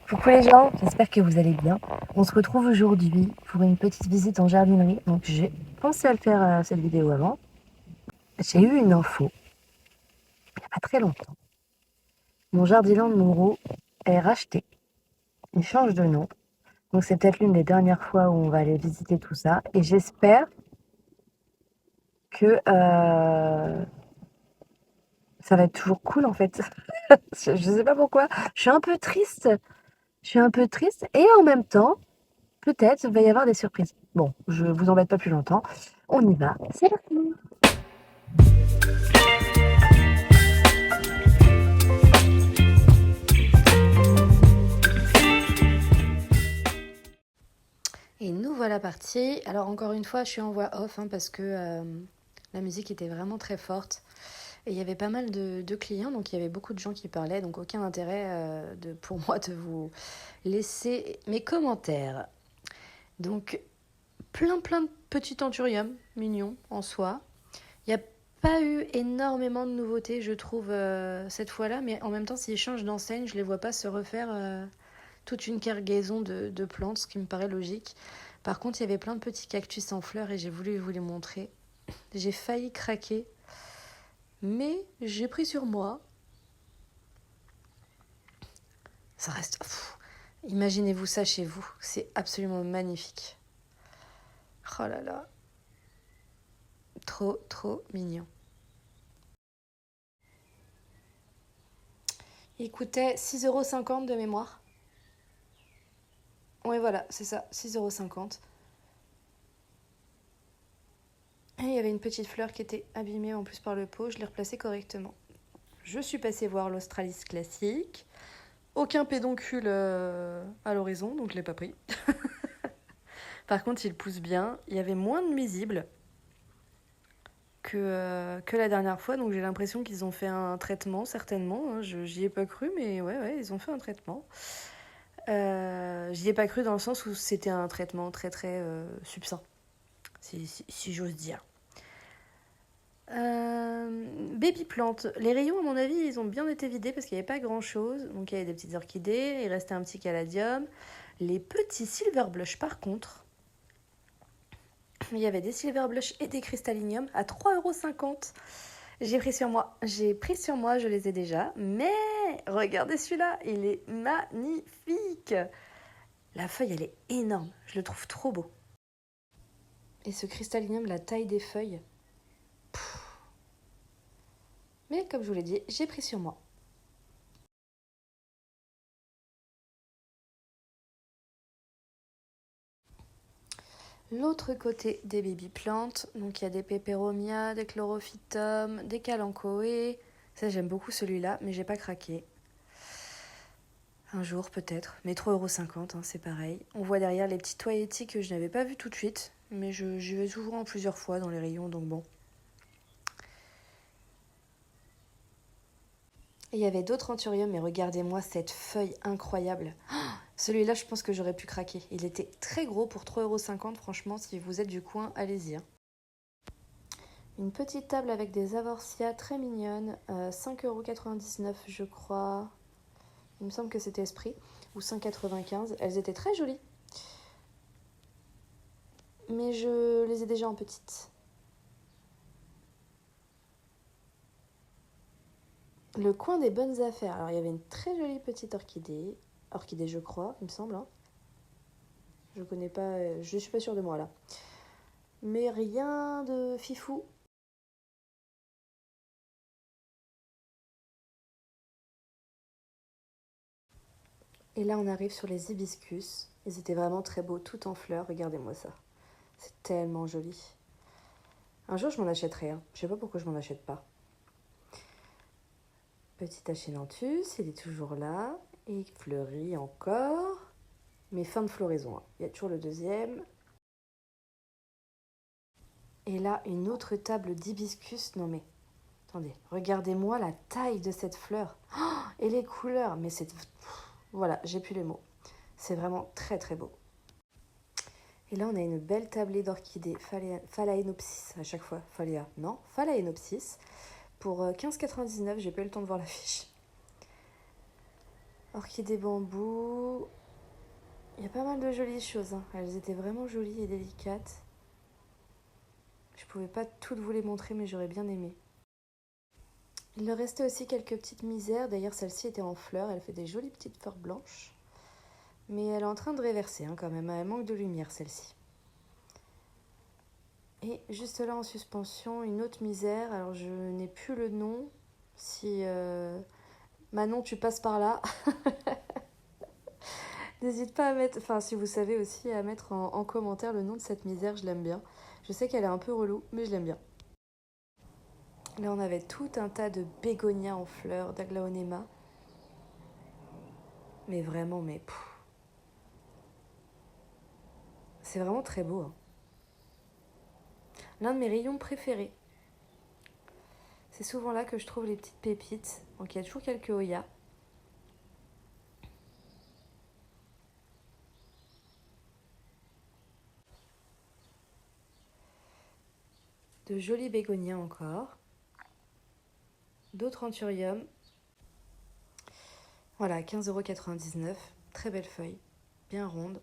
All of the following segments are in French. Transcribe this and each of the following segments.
Coucou les gens, j'espère que vous allez bien. On se retrouve aujourd'hui pour une petite visite en jardinerie. Donc j'ai pensé à le faire cette vidéo avant. J'ai eu une info, il n'y a pas très longtemps. Mon Jardiland de Monroe est racheté. Il change de nom. Donc c'est peut-être l'une des dernières fois où on va aller visiter tout ça. Et j'espère que ça va être toujours cool en fait. Je sais pas pourquoi. Je suis un peu triste. Et en même temps, peut-être il va y avoir des surprises. Bon, je vous embête pas plus longtemps. On y va. C'est parti. Et nous voilà partis. Alors encore une fois, je suis en voix off parce que la musique était vraiment très forte. Et il y avait pas mal de clients, donc il y avait beaucoup de gens qui parlaient. Donc aucun intérêt pour moi de vous laisser mes commentaires. Donc plein de petits anthuriums mignons en soi. Il n'y a pas eu énormément de nouveautés, je trouve, cette fois-là. Mais en même temps, s'ils changent d'enseigne, je ne les vois pas se refaire toute une cargaison de plantes, ce qui me paraît logique. Par contre, il y avait plein de petits cactus en fleurs et j'ai voulu vous les montrer. J'ai failli craquer, mais j'ai pris sur moi. Ça reste... Imaginez-vous ça chez vous, c'est absolument magnifique. Oh là là, trop mignon. Il coûtait 6,50 € de mémoire. Oui, voilà, c'est ça, 6,50 €. Et il y avait une petite fleur qui était abîmée en plus par le pot, je l'ai replacée correctement. Je suis passée voir l'Australis classique. Aucun pédoncule à l'horizon, donc je ne l'ai pas pris. Par contre, il pousse bien. Il y avait moins de nuisibles que la dernière fois, donc j'ai l'impression qu'ils ont fait un traitement, certainement. J'y ai pas cru, mais ouais, ils ont fait un traitement. J'y ai pas cru dans le sens où c'était un traitement très subtil, si j'ose dire. Baby plantes. Les rayons, à mon avis, ils ont bien été vidés parce qu'il n'y avait pas grand-chose. Donc il y avait des petites orchidées, il restait un petit caladium. Les petits silver blush, par contre, il y avait des silver blush et des cristallinium à 3,50 €. J'ai pris sur moi, je les ai déjà. Mais regardez celui-là, il est magnifique. La feuille, elle est énorme. Je le trouve trop beau. Et ce cristallinium, la taille des feuilles. Mais comme je vous l'ai dit, j'ai pris sur moi. L'autre côté des baby plantes, donc il y a des peperomia, des chlorophytum, des kalanchoé. Ça, j'aime beaucoup celui-là, mais j'ai pas craqué. Un jour peut-être, mais 3,50 €, c'est pareil. On voit derrière les petits toilletis que je n'avais pas vus tout de suite, mais j'y vais souvent en plusieurs fois dans les rayons, donc bon. Et il y avait d'autres anthuriums, mais regardez-moi cette feuille incroyable. Celui-là, je pense que j'aurais pu craquer. Il était très gros pour 3,50 €, franchement, si vous êtes du coin, allez-y. Une petite table avec des avorcias très mignonnes, 5,99 € je crois. Il me semble que c'était Esprit, ou 5,95 €. Elles étaient très jolies. Mais je les ai déjà en petites. Le coin des bonnes affaires. Alors il y avait une très jolie petite orchidée. Orchidée je crois, il me semble. Je connais pas, je suis pas sûre de moi là. Mais rien de fifou. Et là on arrive sur les hibiscus. Ils étaient vraiment très beaux, tout en fleurs. Regardez-moi ça. C'est tellement joli. Un jour je m'en achèterai. Je sais pas pourquoi je m'en achète pas. Petit Achinanthus, il est toujours là. Et il fleurit encore. Mais fin de floraison. Il y a toujours le deuxième. Et là, une autre table d'hibiscus. Non mais, attendez, regardez-moi la taille de cette fleur. Oh, et les couleurs. Mais c'est... Voilà, j'ai plus les mots. C'est vraiment très beau. Et là, on a une belle tablée d'orchidées Phalaenopsis à chaque fois. Phalaenopsis. Pour 15,99 €, j'ai pas eu le temps de voir la fiche. Orchidée bambou. Il y a pas mal de jolies choses, hein. Elles étaient vraiment jolies et délicates. Je pouvais pas toutes vous les montrer, mais j'aurais bien aimé. Il leur restait aussi quelques petites misères. D'ailleurs, celle-ci était en fleurs. Elle fait des jolies petites fleurs blanches. Mais elle est en train de réverser, hein, quand même. Elle manque de lumière, celle-ci. Et juste là, en suspension, une autre misère. Alors, je n'ai plus le nom. Si Manon, tu passes par là, n'hésite pas à mettre... Enfin, si vous savez aussi, à mettre en commentaire le nom de cette misère. Je l'aime bien. Je sais qu'elle est un peu relou, mais je l'aime bien. Là, on avait tout un tas de bégonias en fleurs, d'aglaonema. Mais vraiment, mais... c'est vraiment très beau, hein. L'un de mes rayons préférés. C'est souvent là que je trouve les petites pépites. Donc il y a toujours quelques Oyas. De jolis bégonias encore. D'autres anthuriums. Voilà, 15,99 €. Très belle feuille. Bien ronde.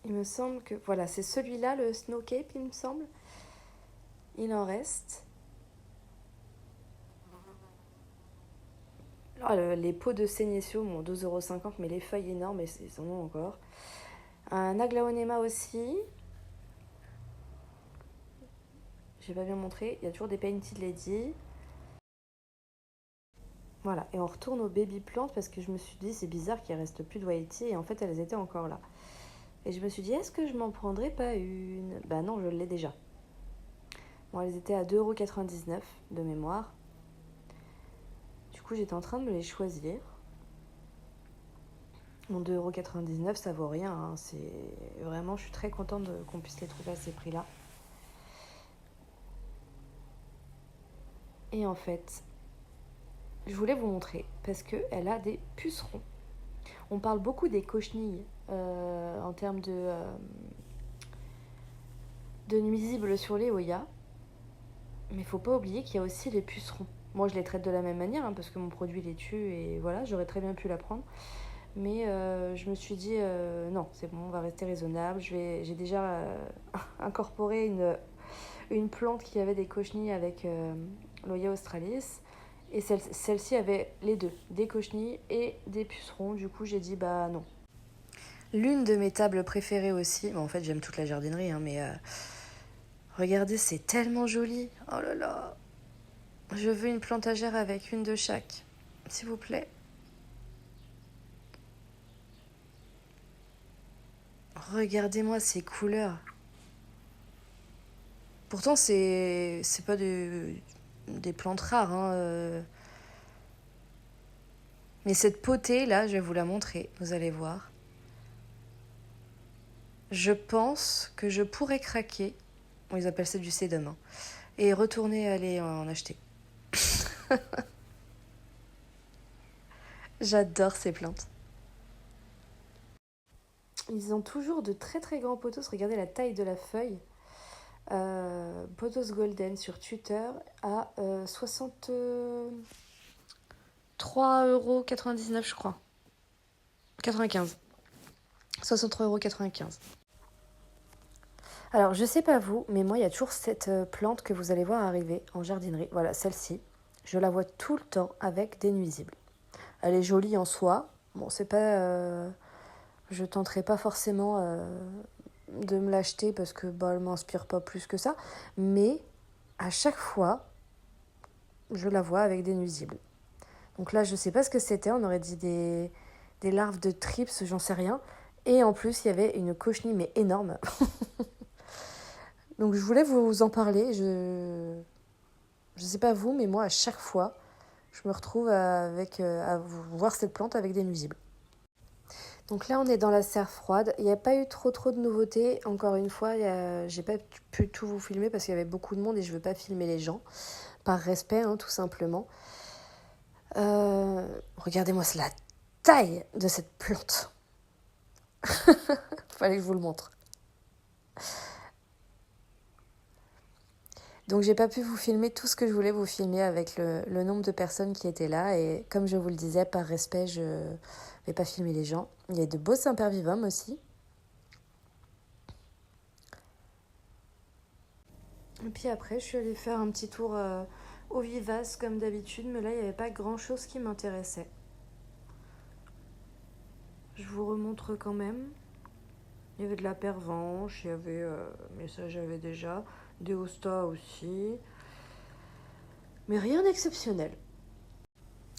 Il me semble que... Voilà, c'est celui-là, le Snow Cape, il me semble. Il en reste. Alors, les pots de Senecio, bon, 2,50 €, mais les feuilles énormes, et ils en ont encore. Un aglaonema aussi. J'ai pas bien montré. Il y a toujours des Painted Lady. Voilà, et on retourne aux baby plantes parce que je me suis dit, c'est bizarre qu'il reste plus de Waiiti, et en fait, elles étaient encore là. Et je me suis dit, est-ce que je m'en prendrais pas une? Bah non, je l'ai déjà. Bon, elles étaient à 2,99 € de mémoire. Du coup, j'étais en train de me les choisir. Bon, 2,99 €, ça vaut rien, hein. C'est vraiment, je suis très contente qu'on puisse les trouver à ces prix-là. Et en fait, je voulais vous montrer parce qu'elle a des pucerons. On parle beaucoup des cochenilles en termes de nuisibles sur les Oyas. Mais il faut pas oublier qu'il y a aussi les pucerons. Moi, je les traite de la même manière, hein, parce que mon produit les tue et voilà, j'aurais très bien pu la prendre. Mais je me suis dit, non, c'est bon, on va rester raisonnable. J'ai déjà incorporé une plante qui avait des cochenilles avec l'Oya australis. Et celle-ci avait les deux, des cochenilles et des pucerons. Du coup, j'ai dit, bah non. L'une de mes tables préférées aussi, bon, en fait, j'aime toute la jardinerie, hein, mais regardez, c'est tellement joli. Oh là là. Je veux une plantagère avec une de chaque, s'il vous plaît. Regardez-moi ces couleurs. Pourtant, c'est pas des plantes rares, hein. Mais cette potée, là, je vais vous la montrer. Vous allez voir. Je pense que je pourrais craquer. Bon, ils appellent ça du sédum, hein. Et retourner aller en acheter. J'adore ces plantes. Ils ont toujours de très très grands potos. Regardez la taille de la feuille. Potos Golden sur Twitter à 63,99 €, je crois. 95. 63,95 €. Alors, je sais pas vous, mais moi, il y a toujours cette plante que vous allez voir arriver en jardinerie. Voilà, celle-ci. Je la vois tout le temps avec des nuisibles. Elle est jolie en soi. Bon, c'est pas... je tenterai pas forcément de me l'acheter parce que bah, elle m'inspire pas plus que ça. Mais à chaque fois, je la vois avec des nuisibles. Donc là, je sais pas ce que c'était. On aurait dit des larves de trips, j'en sais rien. Et en plus, il y avait une cochenille, mais énorme. Donc je voulais vous en parler. Je sais pas vous, mais moi, à chaque fois, je me retrouve à voir cette plante avec des nuisibles. Donc là, on est dans la serre froide. Il n'y a pas eu trop de nouveautés. Encore une fois, j'ai pas pu tout vous filmer parce qu'il y avait beaucoup de monde et je veux pas filmer les gens. Par respect, hein, tout simplement. Regardez-moi la taille de cette plante. Fallait que je vous le montre. Donc j'ai pas pu vous filmer tout ce que je voulais vous filmer avec le nombre de personnes qui étaient là. Et comme je vous le disais, par respect, je vais pas filmer les gens. Il y a de beaux Sempervivum aussi. Et puis après, je suis allée faire un petit tour au Vivace comme d'habitude. Mais là, il n'y avait pas grand-chose qui m'intéressait. Je vous remontre quand même. Il y avait de la pervenche, il y avait, mais ça j'avais déjà, des hostas aussi. Mais rien d'exceptionnel.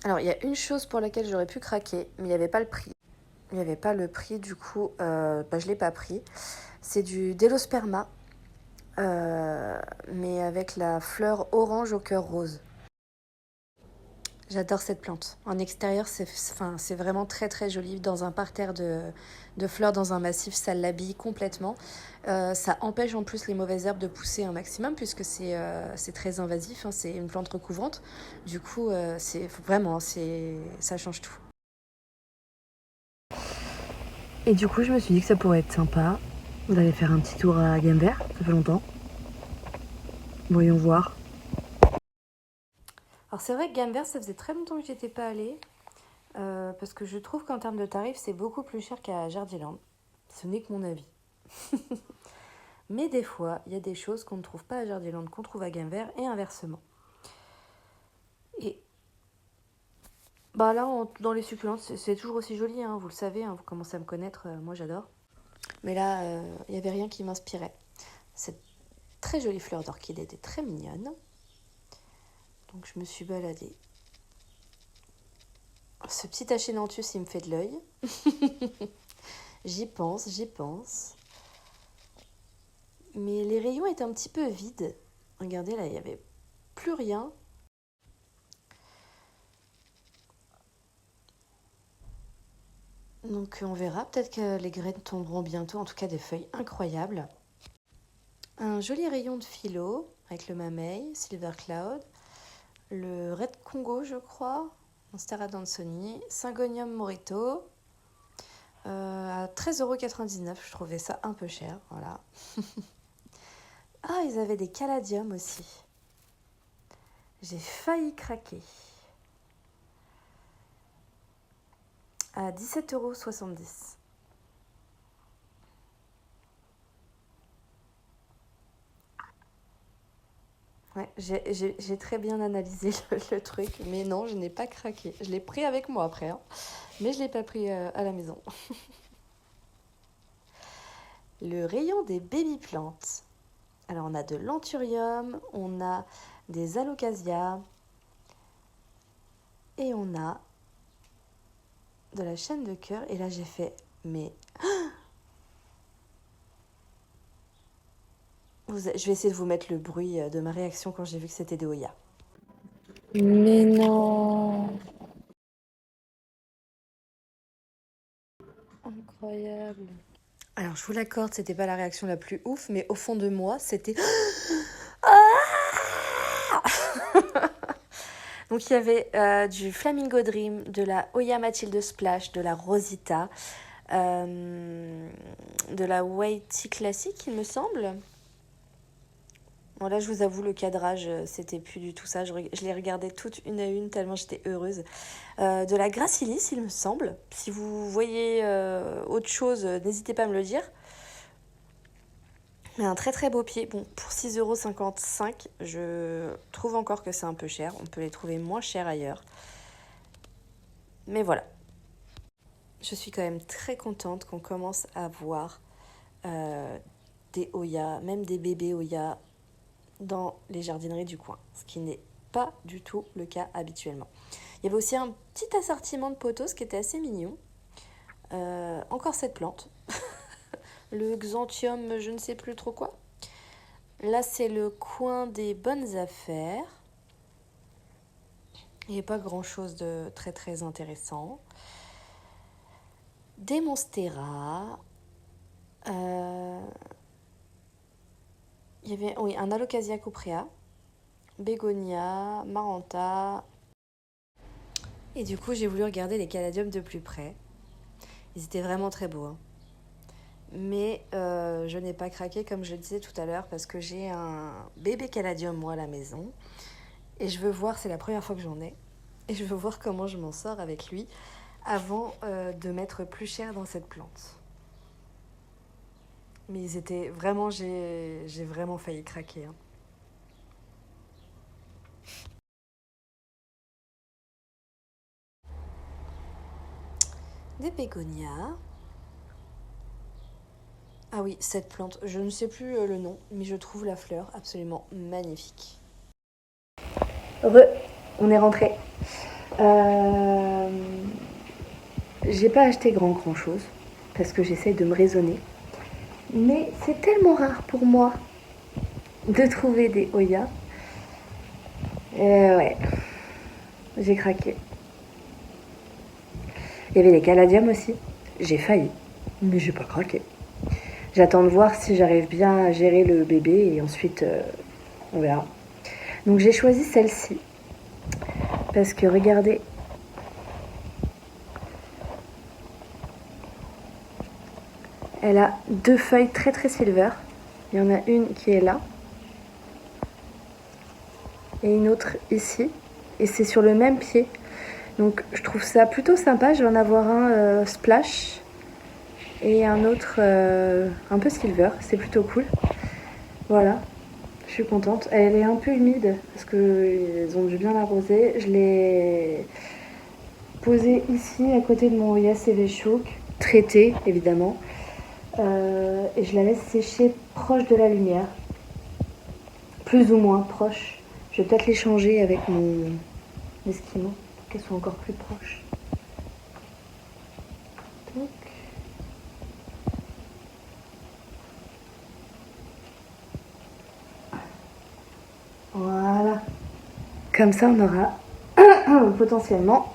Alors, il y a une chose pour laquelle j'aurais pu craquer, mais il n'y avait pas le prix. Il n'y avait pas le prix, du coup, je ne l'ai pas pris. C'est du Delosperma, mais avec la fleur orange au cœur rose. J'adore cette plante. En extérieur, c'est vraiment très très joli. Dans un parterre de fleurs, dans un massif, ça l'habille complètement. Ça empêche en plus les mauvaises herbes de pousser un maximum puisque c'est très invasif, hein, c'est une plante recouvrante. Du coup, ça change tout. Et du coup, je me suis dit que ça pourrait être sympa d'aller faire un petit tour à Gamver, ça fait longtemps. Voyons voir. Alors c'est vrai que Gamver, ça faisait très longtemps que j'y étais pas allée. Parce que je trouve qu'en termes de tarifs, c'est beaucoup plus cher qu'à Jardiland. Ce n'est que mon avis. Mais des fois, il y a des choses qu'on ne trouve pas à Jardiland, qu'on trouve à Gamver, et inversement. Et bah là, dans les succulentes, c'est toujours aussi joli, hein, vous le savez, hein, vous commencez à me connaître, moi j'adore. Mais là, il n'y avait rien qui m'inspirait. Cette très jolie fleur d'orchidée était très mignonne. Donc je me suis baladée. Ce petit Achenanthus, il me fait de l'œil. J'y pense, j'y pense. Mais les rayons étaient un petit peu vides. Regardez, là, il n'y avait plus rien. Donc on verra, peut-être que les graines tomberont bientôt, en tout cas des feuilles incroyables. Un joli rayon de philo avec le mamey, Silver Cloud, le Red Congo je crois, Monstera Dansoni, Syngonium Morito, à 13,99 €, je trouvais ça un peu cher, voilà. Ah, ils avaient des caladiums aussi. J'ai failli craquer. À 17,70 €. Ouais, j'ai très bien analysé le truc, mais non, je n'ai pas craqué. Je l'ai pris avec moi après, hein, mais je ne l'ai pas pris à la maison. Le rayon des baby plantes. Alors, on a de l'anthurium, on a des alocasias et on a de la chaîne de cœur. Et là, j'ai fait, mais je vais essayer de vous mettre le bruit de ma réaction quand j'ai vu que c'était des Oya. Mais non! Incroyable. Alors, je vous l'accorde, c'était pas la réaction la plus ouf, mais au fond de moi, c'était... Ah. Donc, il y avait du Flamingo Dream, de la Oya Mathilde Splash, de la Rosita, de la Whitey classique, il me semble. Bon, là, je vous avoue, le cadrage, c'était plus du tout ça. Je les regardais toutes une à une, tellement j'étais heureuse. De la Gracilis, il me semble. Si vous voyez autre chose, n'hésitez pas à me le dire. Mais un très très beau pied. Bon, pour 6,55 €, je trouve encore que c'est un peu cher. On peut les trouver moins chers ailleurs. Mais voilà. Je suis quand même très contente qu'on commence à voir des Oya, même des bébés Oya, dans les jardineries du coin, ce qui n'est pas du tout le cas habituellement. Il y avait aussi un petit assortiment de pothos qui était assez mignon. Encore cette plante, le Xanthium, je ne sais plus trop quoi. Là, c'est le coin des bonnes affaires. Il n'y a pas grand-chose de très très intéressant. Des Monstera. Il y avait un Alocasia cuprea, Bégonia, Maranta. Et du coup, j'ai voulu regarder les caladiums de plus près. Ils étaient vraiment très beaux, hein. Mais je n'ai pas craqué comme je le disais tout à l'heure parce que j'ai un bébé caladium moi à la maison et je veux voir, c'est la première fois que j'en ai, et je veux voir comment je m'en sors avec lui avant de mettre plus cher dans cette plante. Mais ils étaient vraiment, j'ai vraiment failli craquer, hein. Des bégonias. Ah oui, cette plante, je ne sais plus le nom, mais je trouve la fleur absolument magnifique. On est rentré. Euh, J'ai pas acheté grand chose parce que j'essaye de me raisonner. Mais c'est tellement rare pour moi de trouver des Hoya. Ouais, j'ai craqué. Il y avait les caladiums aussi. J'ai failli, mais j'ai pas craqué. J'attends de voir si j'arrive bien à gérer le bébé et ensuite on verra. Donc j'ai choisi celle-ci parce que regardez, elle a deux feuilles très silver. Il y en a une qui est là et une autre ici, et c'est sur le même pied. Donc je trouve ça plutôt sympa. Je vais en avoir un splash et un autre un peu silver. C'est plutôt cool. Voilà, je suis contente. Elle est un peu humide parce qu'ils ont dû bien l'arroser. Je l'ai posée ici à côté de mon Hoya CV Chouk, traité évidemment. Et je la laisse sécher proche de la lumière, plus ou moins proche. Je vais peut-être les changer avec mon esquimau pour qu'elles soient encore plus proches. Donc. Voilà. Comme ça, on aura potentiellement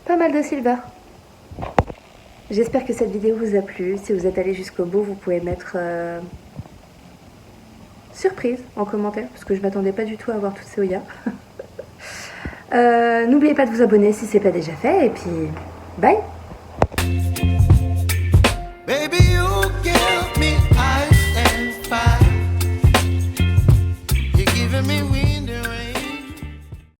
pas mal de silver. J'espère que cette vidéo vous a plu. Si vous êtes allé jusqu'au bout, vous pouvez mettre surprise en commentaire, parce que je m'attendais pas du tout à avoir toutes ces Hoya. N'oubliez pas de vous abonner si c'est pas déjà fait, et puis bye.